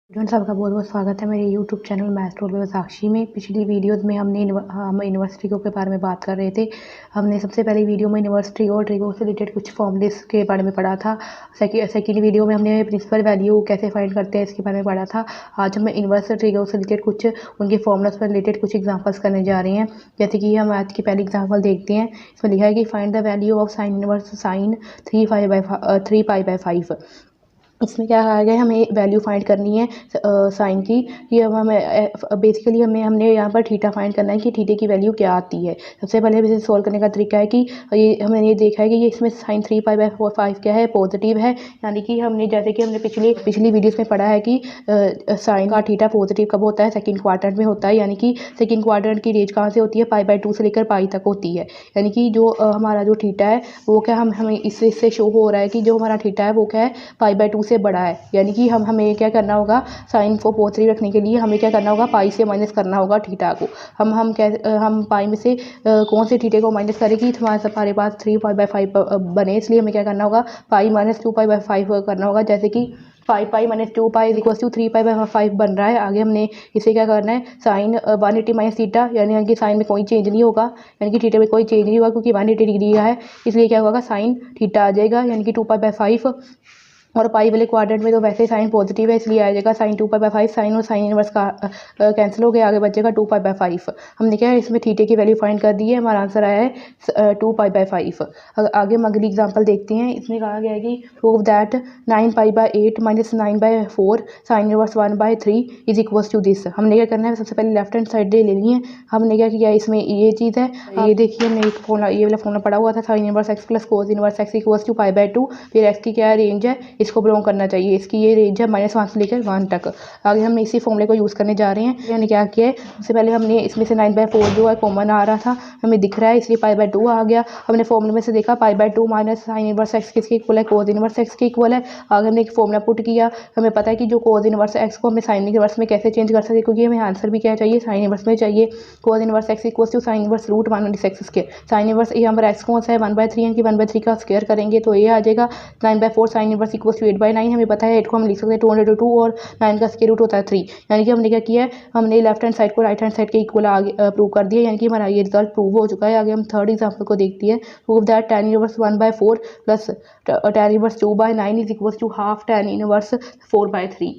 Students, आपका बहुत बहुत स्वागत है मेरे यूट्यूब चैनल मैथ रोल में साक्षी में। पिछली वीडियोस में हम इन्वर्स ट्रिगो के बारे में बात कर रहे थे। हमने सबसे पहली वीडियो में इन्वर्स ट्रिगो से रिलेटेड कुछ फॉर्मूलेस के बारे में पढ़ा था। सेकेंड वीडियो में हमने प्रिंसिपल वैल्यू कैसे फाइंड करते हैं इसके बारे में पढ़ा था। आज हम इन्वर्स ट्रिगो से रिलेटेड कुछ उनके फॉर्मूलास पर रिलेटेड कुछ एग्जाम्पल्स करने जा रहे हैं। जैसे कि हम आज की पहली एग्जाम्पल देखते हैं। इसमें लिखा है कि find the value of sine inverse sine 3π/5। इसमें क्या कहा गया है, हमें वैल्यू फाइंड करनी है साइन की। कि अब हमें बेसिकली हमने यहाँ पर थीटा फाइंड करना है कि थीटे की वैल्यू क्या आती है। सबसे पहले इसे सॉल्व करने का तरीका है कि हमने ये देखा है कि ये इसमें साइन 3π/5 क्या है, पॉजिटिव है। यानी कि जैसे कि हमने पिछली वीडियोस में पढ़ा है कि साइन का थीटा पॉजिटिव कब होता है, सेकंड क्वाड्रेंट में होता है। यानी कि सेकंड क्वाड्रेंट की रेंज कहाँ से होती है, π/2 से लेकर पाई तक होती है। यानी कि जो हमारा जो थीटा है वो क्या हमें इससे शो हो रहा है कि जो हमारा थीटा है वो क्या है, π/2 से बड़ा है। यानी कि हमें क्या करना होगा, साइन को पॉजिटिव रखने के लिए हमें क्या करना होगा, पाई से माइनस करना होगा थीटा को। हम पाई में से कौन से थीटे को माइनस करेंगे तो हमारे पास 3π/5 बने। इसलिए हमें क्या करना होगा, पाई माइनस 2π/5 करना होगा। जैसे कि 5π माइनस 2π इक्वल्स टू 3π/5 बन रहा है। आगे हमने इसे क्या करना है, साइन 180 माइनस थीटा, यानी कि साइन में कोई चेंज नहीं होगा, यानी कि थीटे में कोई चेंज नहीं होगा क्योंकि 180 डिग्री का है। इसलिए क्या होगा, साइन थीटा आ जाएगा, यानी कि 2π/5। और पाई वाले क्वाड्रेंट में तो वैसे साइन पॉजिटिव है, इसलिए आ जाएगा साइन 2π/5। साइन और साइन इनवर्स का कैंसिल हो गया, आगे बचेगा 2π/5। हमने क्या है, इसमें थीटे की वैल्यू फाइंड कर दी है। हमारा आंसर आया है 2π/5। आगे हम अगली एग्जांपल देखते हैं। इसमें कहा गया है कि prove that 9π/8 minus 9/4 sine inverse 1/3 is equals to this. हमने क्या करना है, सबसे पहले लेफ्ट हैंड साइड ले लेनी है। हमने क्या किया, इसमें ये चीज़ है, ये देखिए हमने एक फॉर्मूला, ये वाला फॉर्मूला पढ़ा हुआ था, sine inverse x plus cos inverse x equals to π/2। फिर x की क्या रेंज है, इसको बिलोंग करना चाहिए। इसकी ये रेंज है -1 से लेकर 1 तक। आगे हम इसी फॉर्मूले को यूज़ करने जा रहे हैं। हमने क्या किया है, सबसे पहले हमने इसमें से 9/4 जो है कॉमन आ रहा था, हमें दिख रहा है, इसलिए π/2 आ गया। हमने फॉर्मूले में से देखा π/2 माइनस साइन इनवर्स x किसके इक्वल है, कोस इनवर्स x के इक्वल है। आगे हमने एक फॉर्मूला पुट किया। हमें पता है कि जो कोस इनवर्स x को हमें साइन इनवर्स में कैसे चेंज कर सकते हैं, क्योंकि हमें आंसर भी क्या चाहिए, साइन इनवर्स में चाहिए। Cos inverse x equals to sine inverse √1/x²। Sine inverse ये हमारा x कौन सा है, 1/3, यानी कि 1/3 का स्क्वायर करेंगे तो ये आ जाएगा 9/4 साइन इनवर्स इक्वल्स टू 8/9। हमें पता है 8 को हम लिख सकते हैं 2/2 और 9 का स्क्वायर रूट होता है 3। यानी कि हमने क्या किया है, हमने लेफ्ट हैंड साइड को राइट हैंड साइड के इक्वल आगे प्रूव कर दिया। यानी कि हमारा ये रिजल्ट प्रूव हो चुका है। आगे हम थर्ड एग्जांपल को देखते हैं। Prove that tan inverse 1/4 plus tan inverse 2/9 is equals to half tan inverse 4/3।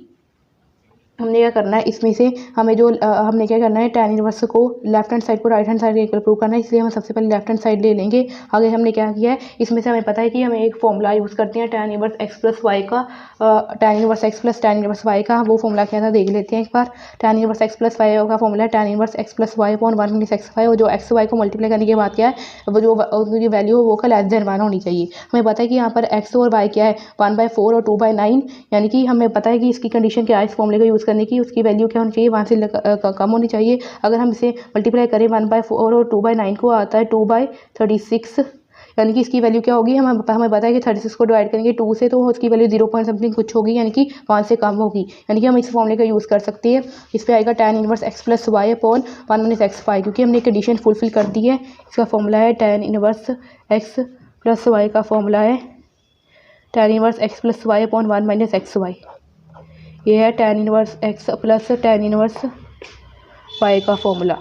हमने क्या करना है, इसमें से हमें जो हमने क्या करना है, tan इनवर्स को लेफ्ट हैंड साइड को राइट हैंड साइड के इक्वल प्रूव करना है। इसलिए हम सबसे पहले लेफ्ट हैंड साइड ले लेंगे। आगे हमने क्या किया है, इसमें से हमें पता है कि हमें एक फॉर्मूला यूज़ करते हैं tan inverse x plus y का। tan inverse x plus tan inverse y का वो फॉर्मूला क्या था देख लेते हैं एक बार। tan inverse x plus y का फॉर्मूला है tan inverse x plus y upon 1/x²। और जो x वाई को मल्टीप्लाई करने के बाद क्या है, वो जो उनकी वैल्यू वो का <1 होनी चाहिए। हमें पता है कि यहाँ पर x और y क्या है, 1/4 और 2/9। यानी कि हमें पता है कि इसकी कंडीशन क्या है, इस फॉर्मूले को यूज़ करने की, उसकी वैल्यू क्या होनी चाहिए, 1 से कम होनी चाहिए। अगर हम इसे मल्टीप्लाई करें 1/4 और 2/9 को आता है 2/36। यानी कि इसकी वैल्यू क्या होगी, हमें पता है कि 36 को डिवाइड करेंगे 2 से तो उसकी वैल्यू 0 पॉइंट समथिंग कुछ होगी, यानी कि 1 से कम होगी। यानी कि हम इस फॉर्मूले का यूज़ कर सकते हैं। इस पर आएगा tan inverse x plus y upon 1/x², क्योंकि हमने कंडीशन फुलफिल कर दी है। इसका फॉर्मूला है tan inverse x plus y का फॉर्मूला है tan inverse x plus y upon 1/x²। ये है tan inverse x plus tan inverse y का फॉर्मूला।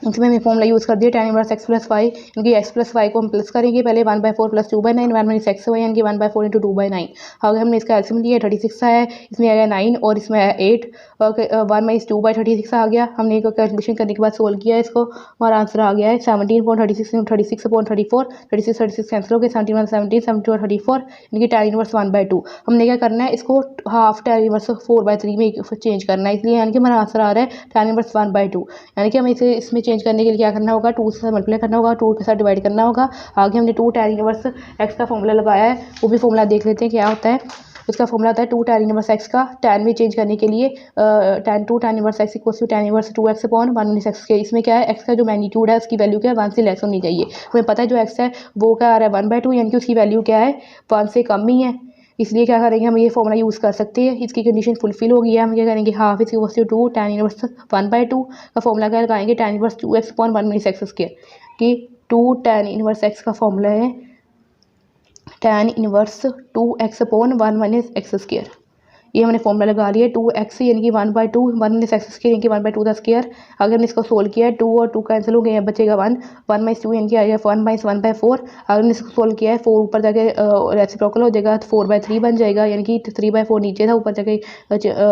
इसमें हमने फॉर्मूला यूज़ कर दिया tan inverse x plus y, क्योंकि x प्लस वाई को हम प्लस करेंगे पहले 1/4 प्लस 2/9 1/x², यानी कि 1/4 इंटू 2/9। अगर हमने इसका एलसीएम लिया 36 आया है, इसमें आया 9 और इसमें आया 8। 1/2/36 आ गया। हमने एक कैलकुलेशन करने के बाद सोल्व किया है इसको, हमारा आंसर आ गया है 17.36 36/34। 36 कैंसिल हो गए, 17 17 17 और 34, यानी कि tan इनवर्स 1/2। हमने क्या करना है, इसको हाफ tan इनवर्स 4/3 में चेंज करना है। इसलिए यानी कि हमारा आंसर आ रहा है tan इनवर्स 1/2। यानी कि हमें इसे इसमें चेंज करने के लिए क्या करना होगा, 2 से मल्टीप्लाई करना होगा, 2 के साथ डिवाइड करना होगा। आगे हमने 2 tan इनवर्स x का फॉर्मूला लगाया है, वो भी फॉर्मूला देख लेते हैं क्या होता है। उसका फॉर्मूला होता है 2 tan इनवर्स x का tan में चेंज करने के लिए2 tan inverse x equals to tan inverse 2x upon 1/x के। इसमें क्या है, x का जो मैग्नीट्यूड है उसकी वैल्यू क्या है, 1 से लेस होनी चाहिए। हमें पता है जो x है वो क्या आ रहा है 1/2, यानी कि उसकी वैल्यू क्या है, 1 से कम ही है। इसलिए क्या करेंगे, हम ये फॉर्मूला यूज़ कर सकते हैं। इसकी कंडीशन फुलफिल हो गई है। हम क्या करेंगे, half is equals to 2 tan inverse 1/2 का फॉर्मूला क्या लगाएंगे, tan inverse 2x upon 1/x² कि 2 tan इनवर्स x का फॉर्मूला है tan inverse 2x upon 1/x²। ये हमने फॉर्मूला लगा लिया। 2x यानी कि 1/2, 1 एक्स स्क्वायर यानी कि 1/2 का स्क्वायर। अगर हमने इसको सोल्व किया है 2 और 2 कैंसिल हो गए हैं, बचेगा 1, 1/2 यानी कि आएगा 1/1/4। अगर हमने इसको सोल्व किया है 4 ऊपर जाके रेसिप्रोकल हो जाएगा तो 4/3 बन जाएगा, यानी कि 3/4 नीचे था, ऊपर जाके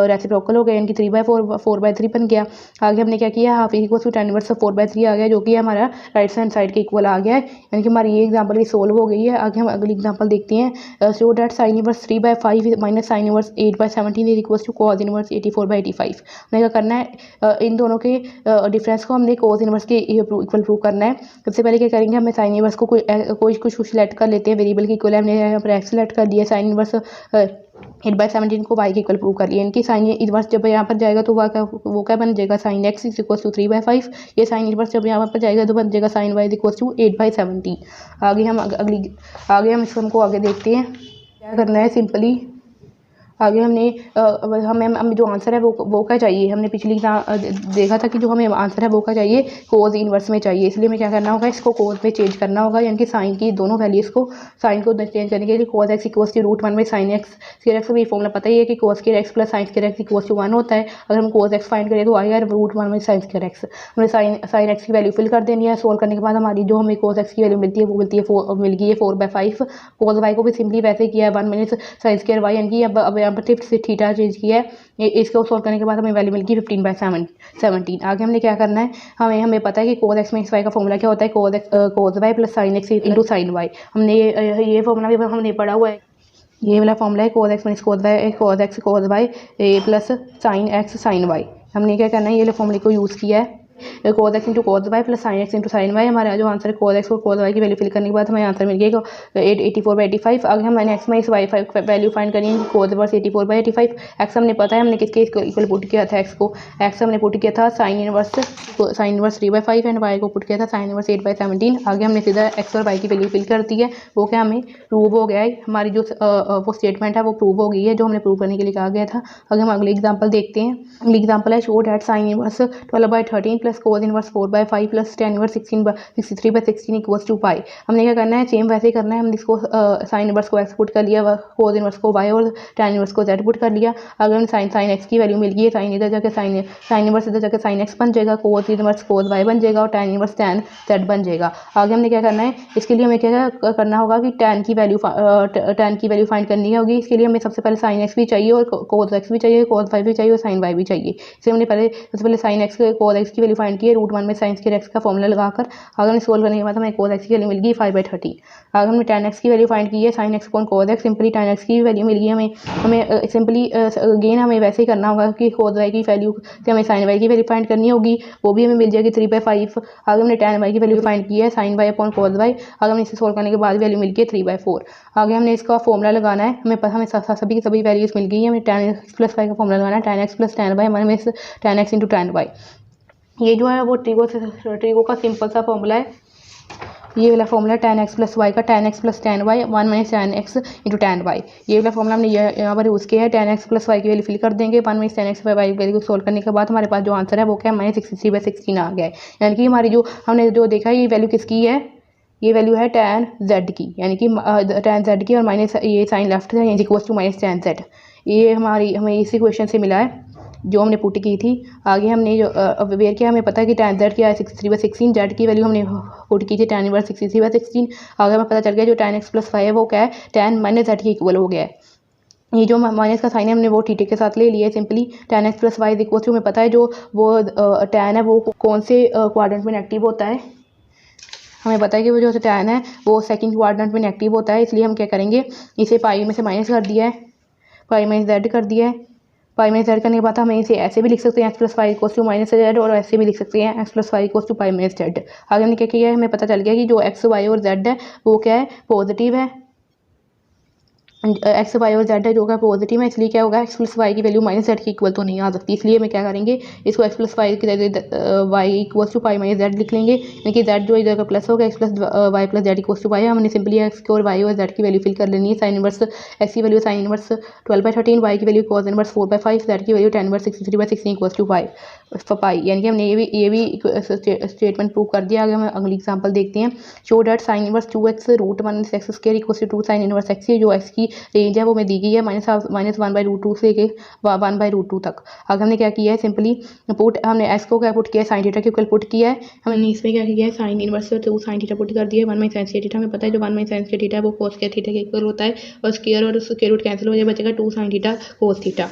रेसिप्रोकल हो गया यानी कि 3/4 4/3 बन गया। आगे हमने क्या किया, half equal to tan inverse 4/3 आ गया, जो कि हमारा राइट हैंड साइड के इक्वल आ गया है, यानी कि हमारी ये एग्जांपल भी सोल्व हो गई है। आगे हम अगली एग्जांपल देखते हैं। Show that sin inverse 3/5 minus sin inverse 8/17 is equal to cos inverse 84/85। हमें क्या करना है, इन दोनों के डिफरेंस को हमने cos इनवर्स के इक्वल प्रूव करना है। सबसे पहले क्या करेंगे, हमें sin इनवर्स को कुछ सिलेक्ट कर लेते हैं, वेरिएबल के इक्वल हमने यहाँ पर x सिलेक्ट कर दिया। sin इनवर्स 8/17 को y के इक्वल प्रूव कर लिया, इनकी साइन इनवर्स जब यहाँ पर जाएगा तो वो क्या बन जाएगा, sin x is equal to 3/5। ये साइन इनवर्स जब यहाँ पर जाएगा तो बन जाएगा sin y is equal to 8/17। आगे हम इसको आगे देखते हैं क्या करना है। सिंपली आगे हमें जो आंसर है वो क्या चाहिए, हमने पिछली देखा था कि जो हमें आंसर है वो क्या चाहिए, कोज इनवर्स में चाहिए। इसलिए हमें क्या करना होगा, इसको कोज में चेंज करना होगा, यानी कि साइन की दोनों वैल्यूज़ को, साइन को चेंज करने के लिए कोज एक्स इक्वल्स टू √1 में साइन एक्स। स्क्वायर एक्स का भी फॉर्मूला पता ही है कि cos square x plus sine square x equals to 1 होता है। अगर हम कोज एक्स फाइंड करें तो आएगा √1 में साइन स्क्वायर एक्स। हमने साइन एक्स की वैल्यू फिल कर देनी है। सोल्व करने के बाद हमारी जो हमें कोज एक्स की वैल्यू मिलती है वो मिल गई है 4/5। कोज वाई को भी सिंपली वैसे किया है 1 माइनस साइन स्क्वायर वाई, यानी कि अब यहाँ पर सिर्फ थीटा चेंज किया है। इसको सोल्व करने के बाद हमें वैल्यू मिल गई 15/17। आगे हमने क्या करना है, हमें पता है कि कोज एक्स माइनस वाई का फॉर्मूला क्या होता है, cos y plus sine x into sine y. हमने ये फॉर्मूला भी हमने पढ़ा हुआ है। ये वाला फॉर्मूला है cos x minus cos x cos y plus sine x sine y. हमने क्या करना है, ये फॉर्मूले को यूज़ किया है। Cos x into cos y plus sine x into sine y. हमारा जो आंसर है कोज एक्स और कोज वाई की वैल्यू फिल करने के बाद हमें आंसर मिल गया 84/85। आगे हमने x minus y value find करनी है, कोज इनवर्स 84/85। एक्स हमने पता है, हमने किसके इक्वल पुट किया था, एक्स हमने पुट किया था साइन इनवर्स 3/5 एंड वाई को पुट किया था साइन इनवर्स 8/17। आगे हमने सीधा एक्स और वाई की वैल्यू फिल कर दी है, वो क्या हमें प्रूव हो गया है। हमारी जो वो स्टेटमेंट है वो प्रूव हो गई है, जो हमने प्रूव करने के लिए कहा गया था। आगे हम अगली एग्जाम्पल देखते हैं। अगली एग्जाम्पल है show that sine inverse 12/13 plus cos inverse 4/5 plus tan inverse 63/16 equals to pi. हमने क्या करना है, सेम वैसे ही करना है। हमने इसको साइन इनवर्स को x पुट कर लिया, कोज इनवर्स को y और tan इनवर्स को z पुट कर लिया। अगर हम साइन x की वैल्यू मिल गई है, साइन इधर जाके साइन इनवर्स इधर जाके साइन x बन जाएगा, कोज इनवर्स कोज y बन जाएगा और tan इनवर्स tan z बन जाएगा। आगे हमने क्या करना है, इसके लिए हमें क्या करना होगा कि tan की वैल्यू फाइंड करनी होगी। इसके लिए हमें सबसे पहले साइन x भी चाहिए और कोज x भी चाहिए, कोज y भी चाहिए और साइन y भी चाहिए। इसलिए हमने सबसे पहले साइन x कोज x की वैल्यू फाइंड की है √1 में साइन स्क्वायर एक्स का फॉर्मूला लगाकर। अगर हमने सोल्व करने के बाद हमें कोज एक्स की वैल्यू मिल गई 5/30। अगर हमने tan एक्स की वैल्यू फाइंड की है sine x upon cos x, simply tan x की वैल्यू मिल गई हमें सिंपली अगेन हमें वैसे ही करना होगा कि कोज वाई की वैल्यू से हमें साइन वाई की वैल्यू फाइंड करनी होगी, वो भी हमें मिल जाएगी 3/5। आगे हमने tan वाई की वैल्यू फाइंड की है sine y upon cos y. अगर हमने इसे सोल्व करने के बाद वैल्यू मिल गई 3/4। आगे हमने इसका फॉर्मूला लगाना है, हमें सभी की सभी वैल्यूज मिल गई है। हमें tan x प्लस वाई का फॉर्मूला लगाना है, tan x plus tan y हमारे में tan x into tan y. ये जो है वो ट्रिगो का सिंपल सा फॉर्मूला है। ये वाला formula tan x plus y का, tan x plus tan y 1 minus tan x into tan y। ये वाला फॉर्मूला हमने यहाँ पर यूज़ किया है। tan x प्लस वाई की वैल्यू फिल कर देंगे, 1 minus tan x y value को सोल्व करने के बाद हमारे पास जो आंसर है वो क्या है, -63/16 आ गया है। यानी कि हमारी जो हमने जो देखा है ये वैल्यू किसकी है, ये वैल्यू है tan z की, यानी कि tan z की और माइनस ये साइन लेफ्ट है equals to minus tan z। ये हमें इसी क्वेश्चन से मिला है जो हमने पुट की थी। आगे हमने जो वेयर किया, हमें पता है कि tan z क्या है 63/16, z की वैल्यू हमने पुट की थी tan इनवर्स 63/16। आगे हमें पता चल गया जो tan x प्लस वाई है वो क्या है, tan माइनस z के इक्वल हो गया है। ये जो माइनस का साइन है हमने वो थीटा के साथ ले लिया है। Simply tan x plus y equal to, हमें पता है जो वो tan है वो कौन से क्वाड्रेंट में नेगेटिव होता है, हमें पता है कि वो जो tan है वो सेकंड क्वाड्रेंट में नेगेटिव होता है। इसलिए हम क्या करेंगे, इसे पाई में से माइनस कर दिया है, पाई माइनस z कर दिया है। पाई माइनस z करने के बाद हमें इसे ऐसे भी लिख सकते हैं x plus y equals to minus z, और ऐसे भी लिख सकते हैं x plus y equals to pi minus z। आगे हमने क्या किया है, हमें पता चल गया कि जो x वाई और z है वो क्या है, पॉजिटिव है। एक्स वाई और जेड है जो का पॉजिटिव है, इसलिए क्या होगा, एक्स प्लस वाई की वैल्यू माइनस जेड की इक्वल तो नहीं आ सकती। इसलिए हम क्या करेंगे, इसको एक्स प्लस वाई की जगह y equals to pi minus z लिख लेंगे, यानी कि जेड जो इधर का प्लस होगा, x plus y plus z equals to pi. हमने सिंपली एक्स और वाई और जेड की वैल्यू फिल कर लेनी है। साइन इनवर्स एक्स की वैल्यू साइन इनवर्स 12/13, वाई की वैल्यू कॉस इनवर्स 4/5, जेड की value tan inverse 63/16 equals to pi. यानी कि हमने ये भी स्टेटमेंट प्रूव कर दिया। आगे हम अगली एग्जांपल देखते हैं। Show that sine inverse 2x √1 x square equals to 2 sine inverse x, जो x की रेंज है वो हमें दी गई है -1/√2 से लेके 1/√2 तक। आगे हमने क्या किया है, सिंपली पुट हमने एक्स को क्या पुट किया है, साइन थीटा के इक्वल पुट किया है। हमने इसमें क्या किया है, sine inverse 2 sine theta put कर दिया है, 1 - sin थीटा। हमें पता है जो 1 - sin थीटा है वो cos थीटा के इक्वल होता है और स्क्वायर और स्क्वायर रूट कैंसिल हो जाए, बचेगा 2 sin थीटा cos थीटा।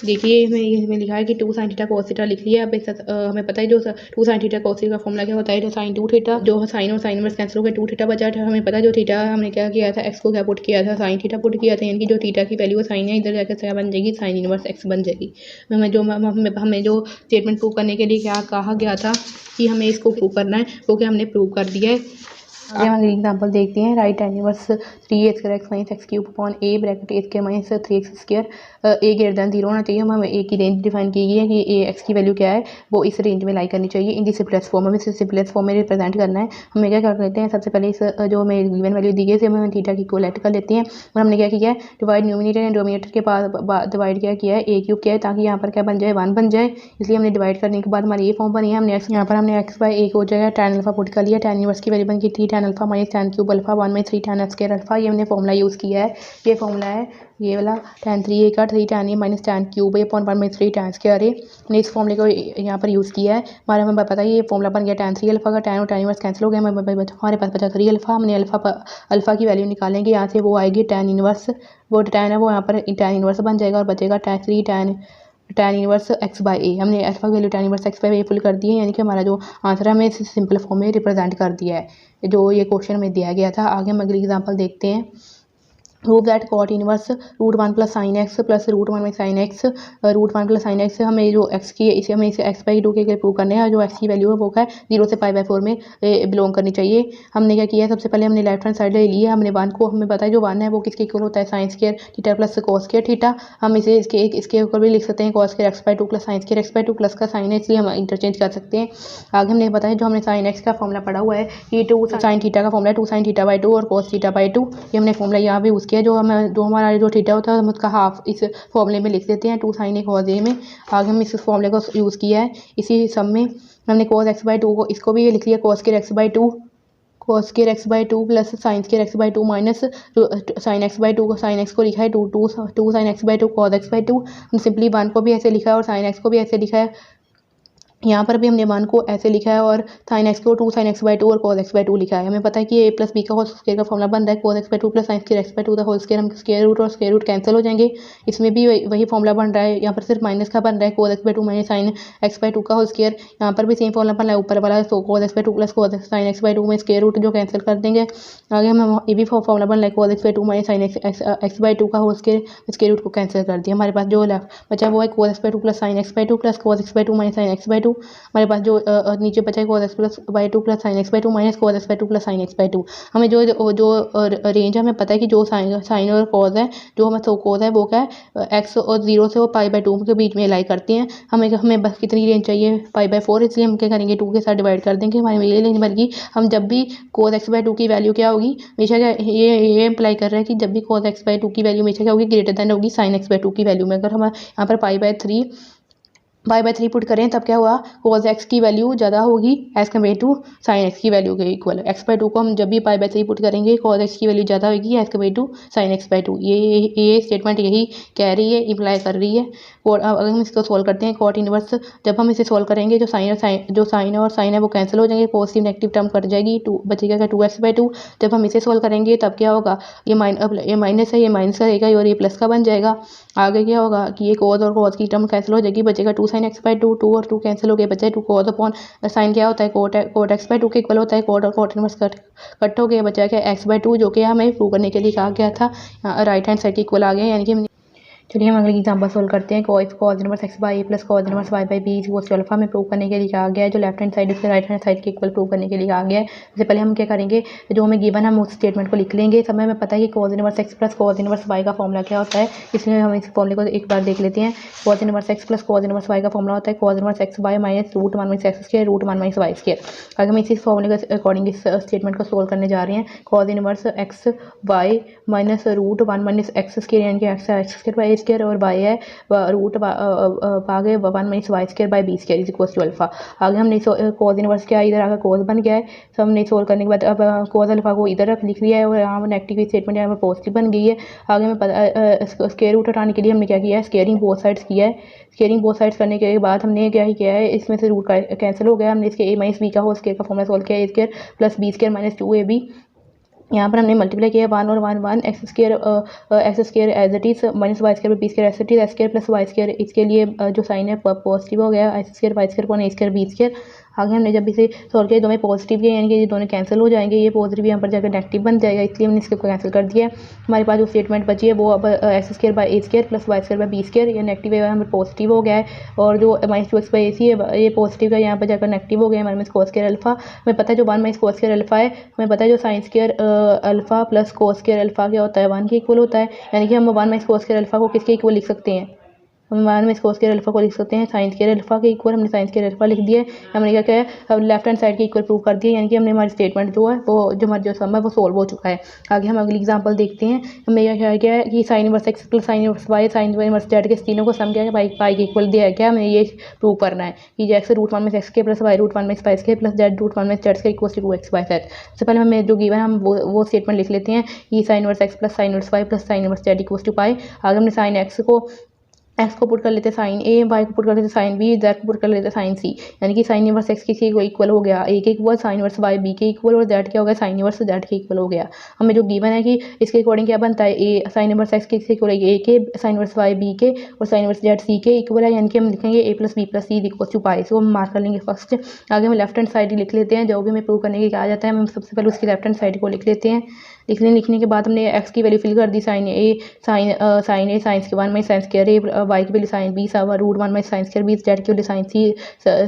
देखिए इसमें लिखा है कि 2 sin थीटा cos थीटा लिख लिया। अब हमें पता है जो 2 sin थीटा cos थीटा का फॉर्मूला क्या होता है, जो sin 2 थीटा, जो साइन और साइन इनवर्स कैंसिल हो गए, 2 थीटा बचा था। हमें पता है जो थीटा हमने क्या किया था, एक्स को क्या पुट किया था, sin थीटा पुट किया था, यानी कि जो थीटा की वैल्यू साइन है इधर जाकर क्या बन जाएगी, sin इनवर्स एक्स बन जाएगी। हमें जो स्टेटमेंट प्रूव करने के लिए क्या कहा गया था कि हमें इसको प्रूव करना है, वो क्या हमने प्रूव कर दिया है। आगे हम एग्जांपल देखते हैं। Right tan inverse 3a² - x³ upon a bracket a² - 3x²। a greater than 0 होना चाहिए। हमें a की रेंज डिफाइन की गई है कि a x की वैल्यू क्या है, वो इस रेंज में लाई करनी चाहिए। इन दी सिंपलेस्ट फॉर्म में, इसे सिंपलेस्ट फॉर्म में रिप्रेजेंट करना है। हमें क्या कर लेते हैं, सबसे पहले इस जो हमें गिवन वैल्यू दी गई है हमें थीटा की इक्वल कर लेते हैं। और हमने क्या किया है, डिवाइड न्यूमिनेटर एंड डिनोमिनेटर के पास डिवाइड क्या किया है, a³ किया है, ताकि यहाँ पर क्या बन जाए, 1 बन जाए। इसलिए हमने डिवाइड करने के बाद हमारी ये फॉर्म बनी है। हमने यहाँ पर हमने x/a को जगह tan अल्फा पुट कर लिया। tan इनवर्स की वैल्यू बन गई थी tan alpha - tan³ alpha 1/3 tan x² alpha. ये हमने फॉर्मूला यूज़ किया है। ये फॉर्मूला है ये वाला tan 3a का 3 tan a - tan³ a upon 1/3 tan square a। हमने इस फॉर्मूले को यहाँ पर यूज़ किया है। हमें पता है ये फॉर्मूला बन गया tan 3 अल्फा का। tan और tan इनवर्स कैंसिल हो गया, हमारे पास बचा 3 अल्फा। हमने अल्फा की वैल्यू निकालेंगे यहाँ से, वो आएगी tan इनवर्स, वो tan है वो यहाँ पर tan इनवर्स बन जाएगा और बचेगा tan इनवर्स x/a। हमने अल्फा की value tan inverse x/a full कर दी है, यानी कि हमारा जो आंसर है हमें इस सिंपल फॉर्म में रिप्रेजेंट कर दिया है जो ये क्वेश्चन में दिया गया था। आगे हम अगली एग्जांपल देखते हैं। Prove that cot inverse √1 + sin x plus √1 - sin x √1 + sin x। हमें जो x की इसे हमें इसे x/2 के लिए प्रूव करने हैं। जो x की वैल्यू है वो क्या है, 0 से π/4 में बिलोंग करनी चाहिए। हमने क्या किया है, सबसे पहले हमने लेफ्ट हैंड साइड ले लिया। हमने 1 को, हमें पता है जो 1 है वो किसके इक्वल होता है, sin² theta plus cos² theta. हम इसे इसके ऊपर भी लिख सकते हैं, cos² x/2 plus sin² x/2 plus का साइन है, इसलिए हम इंटरचेंज कर सकते हैं। आगे हमने बताया जो हमने sin x का फॉर्मूला पढ़ा हुआ है, ये 2 sin थीटा का फॉर्मूला 2 sin थीटा/2 और cos थीटा/2। ये हमने फॉर्मूला यहाँ भी यूज़ किया। जो हमारा जो थीटा होता है हम उसका हाफ इस फॉर्मूले में लिख देते हैं, 2 sin a cos a में। आगे हम इस फॉर्मूले को यूज़ किया है। इसी सम में हमने cos x/2 को, इसको भी ये लिख लिया cos² x/2 plus sin² x/2 minus sin x/2 को, sin x को लिखा है 2 sin x/2 cos x/2। हम सिंपली 1 को भी ऐसे लिखा है और sin x को भी ऐसे लिखा है। यहाँ पर भी हमने 1 को ऐसे लिखा है और sin x को 2 sin x/2 और cos x/2 लिखा है। हमें पता है कि a + b का होल स्क्वायर का फॉर्मूला बन रहा है cos x/2 plus sin² x/2 का होल स्क्वायर। हम स्क्वायर रूट और स्क्वायर रूट कैंसिल हो जाएंगे। इसमें भी वही फॉर्मूला बन रहा है, यहाँ पर सिर्फ माइनस का बन रहा है cos x/2 - sin x/2 का होल स्क्वायर। यहाँ पर भी सेम फॉर्मूला बन रहा है, ऊपर वाला तो cos x/2 plus sin x/2 में स्क्वायर रूट जो कैंसिल कर देंगे। आगे हम ये भी फॉर्मूला बन रहा है cos x/2 - sin x/2 का होल स्क्वायर रूट को कैंसिल कर दिया। हमारे पास जो बचा वो है cos x/2 plus sin x/2 plus cos x/2 - sin x/2। हमारे पास जो नीचे बचा है cos x/2 plus sin x/2 minus cos x/2 plus sin x/2। हमें जो रेंज हमें पता है कि जो साइन और cos है, जो हमें cos है वो क्या है, x और 0 से और π/2 के बीच में लाई करती हैं। हमें बस कितनी रेंज चाहिए, π/4, इसलिए हम क्या करेंगे 2 के साथ डिवाइड कर देंगे, हमारी ये रेंज बन गई। हम जब भी cos x/2 की वैल्यू क्या होगी, हमेशा क्या ये इम्प्लाई कर रहा है कि जब भी cos x/2 की वैल्यू हमेशा क्या होगी, ग्रेटर देन होगी sin x/2 की वैल्यू में। अगर हम यहाँ पर π/3 पुट करें तब क्या हुआ, cos x की वैल्यू ज़्यादा होगी as compare to sin x की वैल्यू के इक्वल। x/2 को हम जब भी π/3 पुट करेंगे cos x की वैल्यू ज़्यादा होगी as compare to sin x/2। ये स्टेटमेंट यही कह रही है, इम्प्लाई कर रही है। और अगर हम इसको सॉल्व करते हैं cot इनवर्स, जब हम इसे सॉल्व करेंगे जो साइन और साइन है वो कैंसिल हो जाएंगे, पॉजिटिव नेगेटिव टर्म कट जाएगी, बचेगा क्या 2x/2। जब हम इसे सॉल्व करेंगे तब क्या होगा, ये माइनस है, ये माइनस का रहेगा और ये प्लस का बन जाएगा। आगे क्या होगा कि ये cos और cos की टर्म कैंसिल हो जाएगी, बचेगा 2 sin x/2, 2 और 2 कैंसिल हो गए, बचे 2 cos अपॉन साइन क्या होता है, cot x/2 के इक्वल होता है, cot और cot इनवर्स कट हो गया, बचा क्या x/2 जो कि हमें प्रूव करने के लिए कहा गया था, राइट हैंड साइड के इक्वल आ गया। यानी कि चलिए हम अगले एग्जांपल सोल्व करते हैं। cos inverse x/a plus cos inverse y/b equals to alpha में प्रूव करने के लिए कहा गया है। जो लेफ्ट हैंड साइड इससे राइट हैंड साइड के इक्वल प्रूव करने के लिए कहा गया है। सबसे पहले हम क्या करेंगे, जो हमें गिवन है हम उस स्टेटमेंट को लिख लेंगे। समय में पता है कि cos inverse x plus cos inverse y का फॉर्मूला क्या होता है, इसलिए हम इस फॉर्मूले को एक बार देख लेते हैं। cos inverse x plus cos inverse y का फॉर्मूला होता है cos inverse x/y minus √1 - x² √1 - y²। अगर हम इसी फॉर्मूले के अकॉर्डिंग इस स्टेटमेंट को सोल्व करने जा रहे हैं, cos inverse x/y minus √1 - x², यानी कि x² स्क्वायर और बाय है रूट आगे 1 minus y square by b square is equal to alpha. आगे हमने कोस इनवर्स क्या इधर आगे कोस बन गया है, तो हमने सोल्व करने के बाद अब कोस अल्फा को इधर लिख लिया है और यहाँ पर नेगेटिव स्टेटमेंट यहाँ पर पॉजिटिव बन गई है। आगे हमें पता स्क्वायर रूट हटाने के लिए हमने क्या किया है, स्क्वायरिंग बोथ साइड्स किया है। स्क्वायरिंग बोथ साइड्स करने के बाद हमने क्या ही किया है, इसमें से रूट कैंसिल हो गया, हमने इसके ए माइनस बी का होल स्क्वायर का फॉर्मूला सोल्व किया, a square plus b square minus 2ab। यहाँ पर हमने मल्टीप्लाई किया 1 और 1 1 x square as it is minus y square b square as it is x square plus y square, इसके लिए जो साइन है पॉजिटिव हो गया, x square y square a square b square. आगे हमने जब इसे सॉल्व किया दोनों पॉजिटिव के यानी कि ये दोनों कैंसिल हो जाएंगे, ये पॉजिटिव यहाँ पर जाकर नेगेटिव बन जाएगा, इसलिए हमने इसको कैंसिल कर दिया है। हमारे पास जो स्टेटमेंट बची है वो अब x square by a square plus y square by b square, ये नेगेटिव है यहाँ पर पॉजिटिव हो गया है, और जो माइनस 2x बाई ए सी है ये पॉजिटिव का यहाँ पर जाकर नेगेटिव हो गया है। हमारे कोस स्क्वायर अल्फा हमें पता है जो 1 माइनस कोस स्क्वायर अल्फा है, हमें पता है जो sine square alpha plus cos square alpha क्या होता है 1 के इक्वल होता है, यानी कि हम 1 माइनस कोस स्क्वायर अल्फा को किसके इक्वल लिख सकते हैं, हम 1 में कोस स्क्वायर अल्फा को लिख सकते हैं साइन स्क्वायर अल्फा के इक्वल, हमने साइन स्क्वायर अल्फा लिख दिया है। हमने क्या किया है लेफ्ट हैंड साइड के इक्वल प्रूव कर दिया, यानी कि हमने हमारी स्टेटमेंट जो है वो जो हमारा जो सम है वो सोल्व हो चुका है। आगे हम अगली एग्जांपल देखते हैं। हमने क्या किया है कि sine inverse x plus sine inverse y sine inverse z के तीनों को सम किया है पाई के इक्वल दिया है, क्या हमें ये प्रूव करना है कि एक्स रूट 1 में एक्स के प्लस वाई रूट 1 में y square plus z root 1 में जेड के equal to 2x by Z. सबसे पहले हमें जो गिवन है हम वो स्टेटमेंट लिख लेते हैं कि sine inverse x plus sine inverse y plus sine inverse z equal to pi. आगे हमने साइन एक्स को पुट कर लेते हैं साइन ए, वाई को पुट कर लेते हैं साइन बी, जेड को पुट कर लेते हैं साइन सी, यानी कि साइन इनवर्स एक्स किसी को इक्वल हो गया ए के equal, sine inverse y b के इक्वल और जेड क्या हो गया साइन इनवर्स जेड के इक्वल हो गया। हमें जो गिवन है कि इसके अकॉर्डिंग क्या बनता है ए साइन इनवर्स एक्स किसी इक्वल ए के, साइन इनवर्स वाई बी के और साइन इनवर्स जेड सी के इक्वल है, यानी कि हम लिखेंगे a plus b plus c equal to pi, इसको हम मार्क कर लेंगे फर्स्ट। आगे हम लेफ्ट हैंड साइड लिख लेते हैं, जो भी हमें प्रूव करने के क्या आ जाता है हम सबसे पहले उसकी लेफ्ट हैंड साइड को लिख लेते हैं। लिखने के बाद हमने एक्स की वैल्यू फिल कर दी साइन ए साइंस के 1 minus sine square a, y की value sine b root 1 minus sine square b, z की value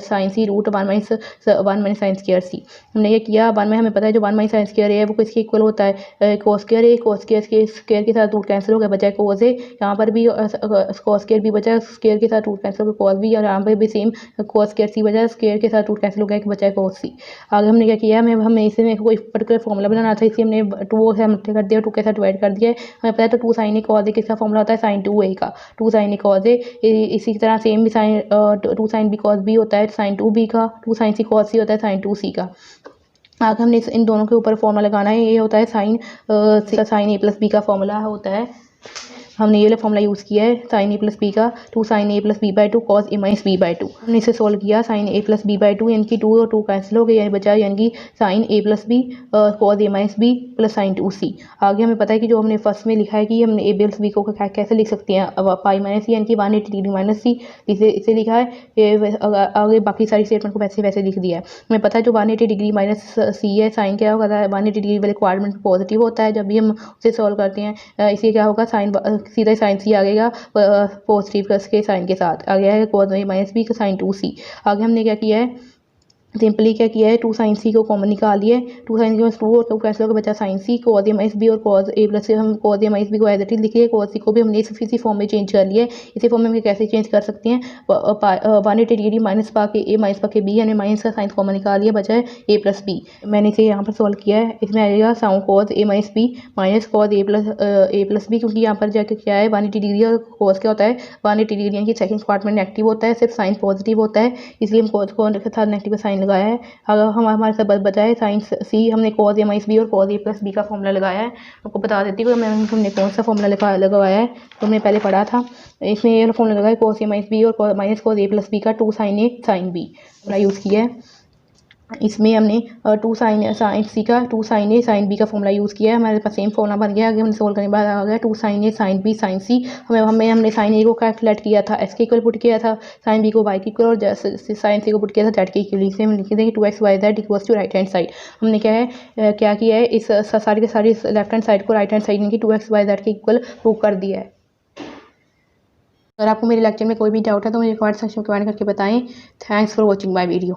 sine c root 1 minus sine square c. हमने ये किया 1 में हमें पता है जो 1 माइनस साइंस स्क्वायर है वो किसके इक्वल होता है कोस स्क्वायर ए, कोस स्क्वायर के साथ रूट कैंसिल हो गया बचा कोस ए, यहाँ पर भी कोस स्क्वायर भी बचा स्क्वायर के साथ रूट कैंसिल हो गया कोस बी, और यहाँ पर भी सेम कोस स्क्वायर सी बचा स्क्वायर के साथ रूट कैंसिल हो गया बचा कोस सी। आगे हमने क्या किया हमें इसमें कोई पर्टिकुलर फॉर्मूला बनाना था, इसलिए हमने 2 से मल्टीप्लाई कर दिया 2 के साथ डिवाइड कर दिया है। हमें पता है तो 2 साइन ए कॉस ए किसका फॉर्मूला होता है साइन 2a का, 2 साइन ए कॉस ए, इसी तरह सेम भी sine 2 sine b cos b होता है साइन 2b का, 2 साइन सी कॉस सी होता है साइन 2c का। आगे हमने इन दोनों के ऊपर फॉर्मूला लगाना है, ये होता है साइन ए प्लस बी का फॉर्मूला होता है, हमने ये वाला फॉर्मूला यूज़ किया है साइन ए प्लस बी का 2 sine a plus b by 2 cos a minus b by 2। हमने इसे सोल्व किया sine a plus b by 2 यानी कि 2 और 2 कैंसिल हो गए, यानी बचा यानी कि sine a plus b cos a minus b plus sine 2c। आगे हमें पता है कि जो हमने फर्स्ट में लिखा है कि हमने ए प्लस बी को कैसे लिख सकते हैं अब पाई माइनस सी यानी कि 180 डिग्री माइनस सी, इसे लिखा है। आगे बाकी सारी स्टेटमेंट को वैसे वैसे लिख दिया है। हमें पता है जो 180 डिग्री माइनस सी है साइन क्या होगा 180 डिग्री वाले क्वाड्रेंट पॉजिटिव होता है, जब भी हम उसे सॉल्व करते हैं इसलिए क्या होगा साइन सीधा साइन सी आएगा पॉजिटिव के साइन के साथ, आ गया है कोस ए माइनस बी का साइन 2c। आगे हमने क्या किया है सिंपली क्या किया है 2 साइन सी को कॉमन निकाल लिए, 2 साइन के 2 और 2 कैंसिल होकर बचा साइन सी, कोस ए माइनस बी और कोस ए प्लस हम कोस ए माइनस बी को एज इट इज लिखिए, कोस सी को भी हमने इसी फॉर्म में चेंज कर लिया है। इसी फॉर्म में हम कैसे चेंज कर सकते हैं 180 डिग्री माइनस पा के ए माइनस पा के बी, हमने माइनस का साइन कॉमन निकाल लिया बचा है ए प्लस बी। मैंने इसे यहाँ पर सॉल्व किया है, इसमें आएगा साउंड कोस ए माइनस बी माइनस कोस ए प्लस बी, क्योंकि यहाँ पर जाकर क्या है 180 डिग्री और कोस क्या होता है 180 डिग्री यानी कि सेकंड पार्ट में नेगेटिव होता है, सिर्फ साइन पॉजिटिव होता है, इसलिए हम कोस को साथ नेगेटिव का साइन लगाया है। अगर हमारे साथ बचा है साइन सी, हमने कोस ए माइनस बी और कोस ए प्लस बी का फॉर्मूला लगाया है। आपको बता देती हूँ हमने कौन सा फॉर्मूला लगवाया है, तो हमने पहले पढ़ा था। इसमें ये फॉर्मूला लगाया कोस ए माइनस बी और माइनस कोस ए प्लस बी का 2 साइन ए साइन बी यूज़ किया है। इसमें हमने 2 साइन सी का 2 साइन ए साइन बी का फॉर्मूला यूज़ किया है, हमारे पास सेम फॉर्मूला बन गया। आगे हमने सोल्व करने के बाद आ गया 2 साइन ए साइन बी साइन सी। हमने साइन ए को कैलकुलेट किया था एस के इक्वल पुट किया था, साइन बी को वाई के इक्वल और साइन सी को पुट किया था जेड के इक्वल, इसे हम लिख देंगे 2x y z equals to right hand side. हमने क्या किया है इस सारी के सारी लेफ्ट हैंड साइड को राइट हैंड साइड यानी कि 2x y z के इक्वल प्रूव कर दिया है। अगर आपको मेरे लेक्चर में कोई भी डाउट है तो मुझे कमेंट सेक्शन में कमेंट करके बताएं। Thanks for watching my video.